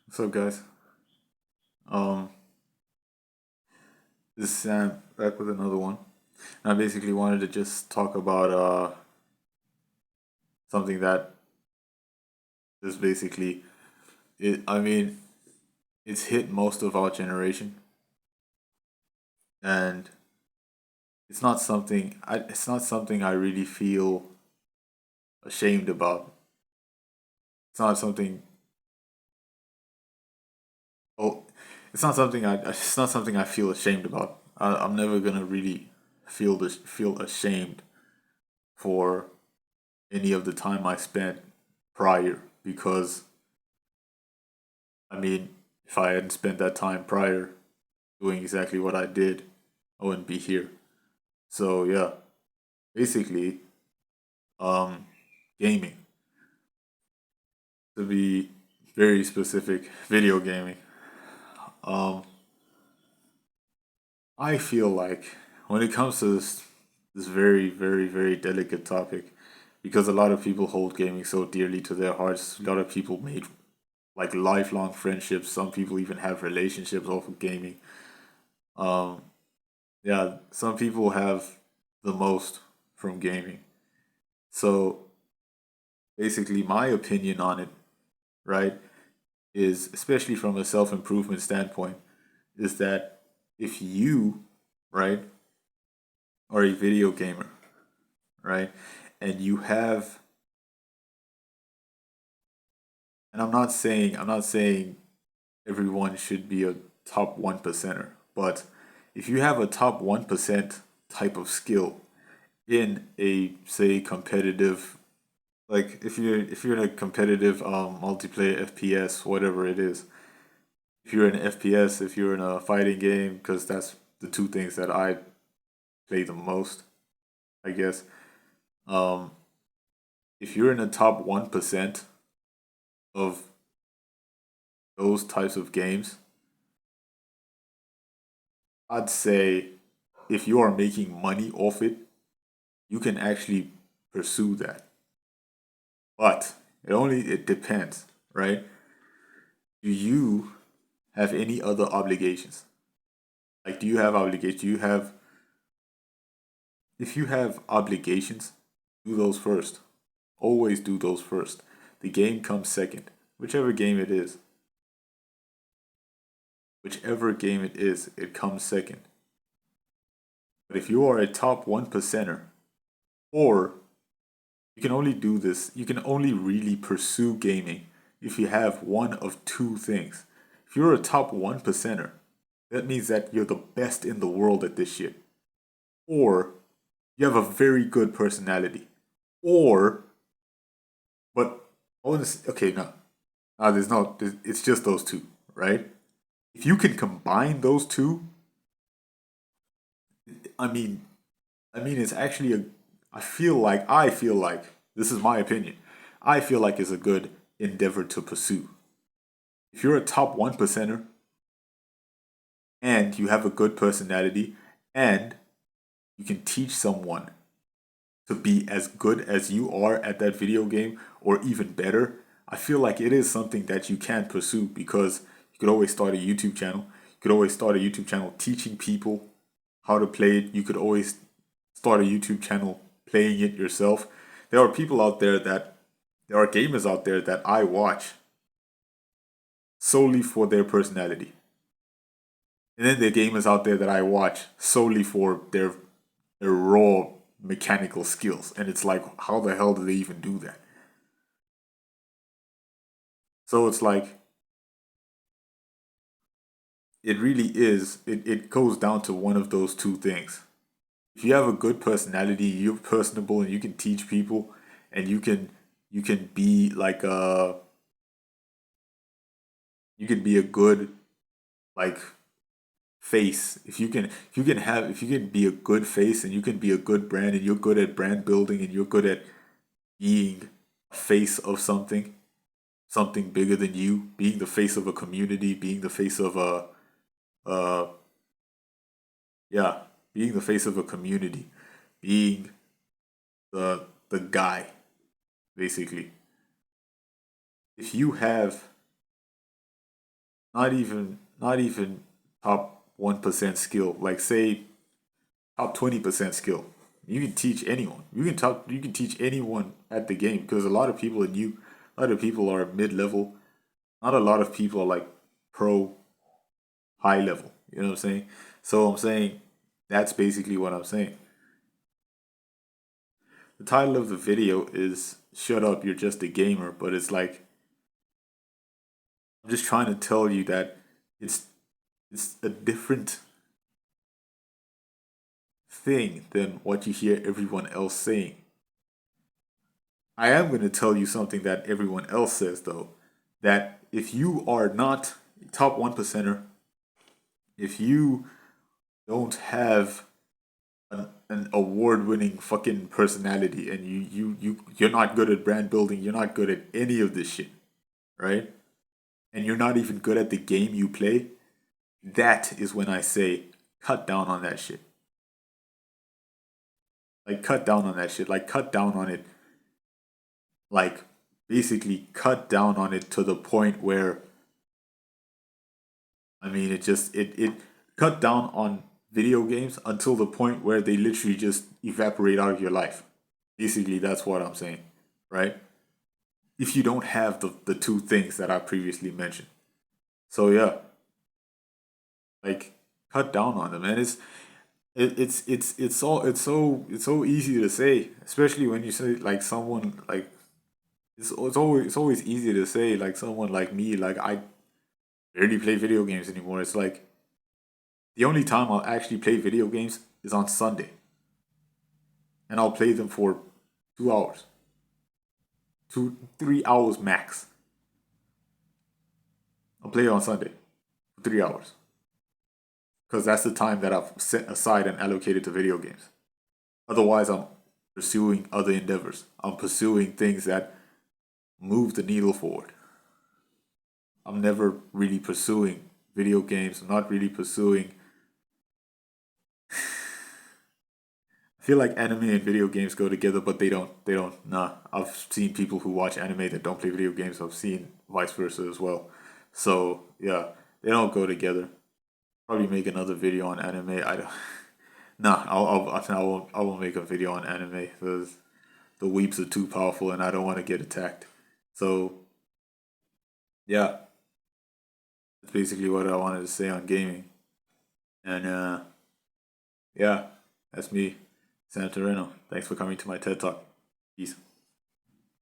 What's up, guys? Um, this is Sam back with another one. And I basically wanted to just talk about something that is basically it. I mean, it's hit most of our generation, and it's not something I really feel ashamed about. It's not something. Oh, it's not something I feel ashamed about. I'm never gonna really feel ashamed for any of the time I spent prior because I mean, if I hadn't spent that time prior doing exactly what I did, I wouldn't be here. So yeah, basically, um, gaming to be very specific, video gaming. Um, I feel like when it comes to this very delicate topic, because a lot of people hold gaming so dearly to their hearts, a lot of people made like lifelong friendships. Some people even have relationships off of gaming. Um, yeah, some people have the most from gaming. So basically, my opinion on it, right, is especially from a self improvement standpoint, is that if you, right, are a video gamer, right, and you have, and I'm not saying everyone should be a top 1%er, but if you have a top 1% type of skill in a, say, competitive, like if you're in a competitive multiplayer FPS, whatever it is, if you're in FPS, if you're in a fighting game, because that's the two things that I play the most, I guess. Um, if you're in the top 1% of those types of games, I'd say if you are making money off it, you can actually pursue that. But it depends, right? Do you have any other obligations? Like, do you have obligations? Do you have If you have obligations, do those first. Always do those first. The game comes second. Whichever game it is. Whichever game it is, it comes second. But if you are a top 1%er, or you can only do this, you can only really pursue gaming if you have one of two things. If you're a top 1%er, that means that you're the best in the world at this shit. Or you have a very good personality. Or, but, okay, no, there's no. It's just those two, right? If you can combine those two, I mean, it's actually a. I feel like this is my opinion. I feel like it's a good endeavor to pursue. If you're a top 1%er and you have a good personality and you can teach someone to be as good as you are at that video game or even better, I feel like it is something that you can pursue because you could always start a YouTube channel. You could always start a YouTube channel teaching people how to play it. You could always start a YouTube channel playing it yourself. There are people out there that there are gamers out there that I watch solely for their personality. And then there are gamers out there that I watch solely for their raw mechanical skills. And it's like, how the hell do they even do that? So it's like it goes down to one of those two things. If you have a good personality, you're personable and you can teach people and you can be like a you can be a good like face. If you can be a good face and you can be a good brand and you're good at brand building and you're good at being a face of something bigger than you, being the face of a community, being the face of a uh yeah, being the face of a community, being the guy, basically. If you have not even top 1% skill. Like say top 20% skill. You can teach anyone. You can teach anyone at the game because a lot of people are new. A lot of people are mid level. Not a lot of people are like pro high level. You know what I'm saying? So I'm saying that's basically what I'm saying. The title of the video is "Shut Up, You're Just a Gamer," but it's like I'm just trying to tell you that it's it's a different thing than what you hear everyone else saying. I am going to tell you something that everyone else says though, that if you are not top 1%er, if you don't have an award-winning fucking personality and you're not good at brand building, you're not good at any of this shit, right? And you're not even good at the game you play, that is when I say cut down on that shit. Like cut down on that shit. Like cut down on it. Like basically cut down on it to the point where I mean it cut down on video games until the point where they literally just evaporate out of your life. Basically that's what I'm saying. Right? If you don't have the two things that I previously mentioned. So yeah, like cut down on them, man. It's so easy to say, especially when you say like someone like it's always easy to say like someone like me, like I barely play video games anymore. It's like the only time I'll actually play video games is on Sunday, and I'll play them for 2 hours, 2 3 hours max. I'll play it on Sunday for 3 hours because that's the time that I've set aside and allocated to video games. Otherwise, I'm pursuing other endeavors. I'm pursuing things that move the needle forward. I'm never really pursuing video games. I'm not really pursuing. I feel like anime and video games go together, but they don't. They don't. Nah. I've seen people who watch anime that don't play video games. I've seen vice versa as well. So yeah, they don't go together. Probably make another video on anime. I don't. Nah. I won't make a video on anime because the weeps are too powerful, and I don't want to get attacked. So yeah, that's basically what I wanted to say on gaming. And yeah, that's me, Santorino. Thanks for coming to my TED Talk. Peace.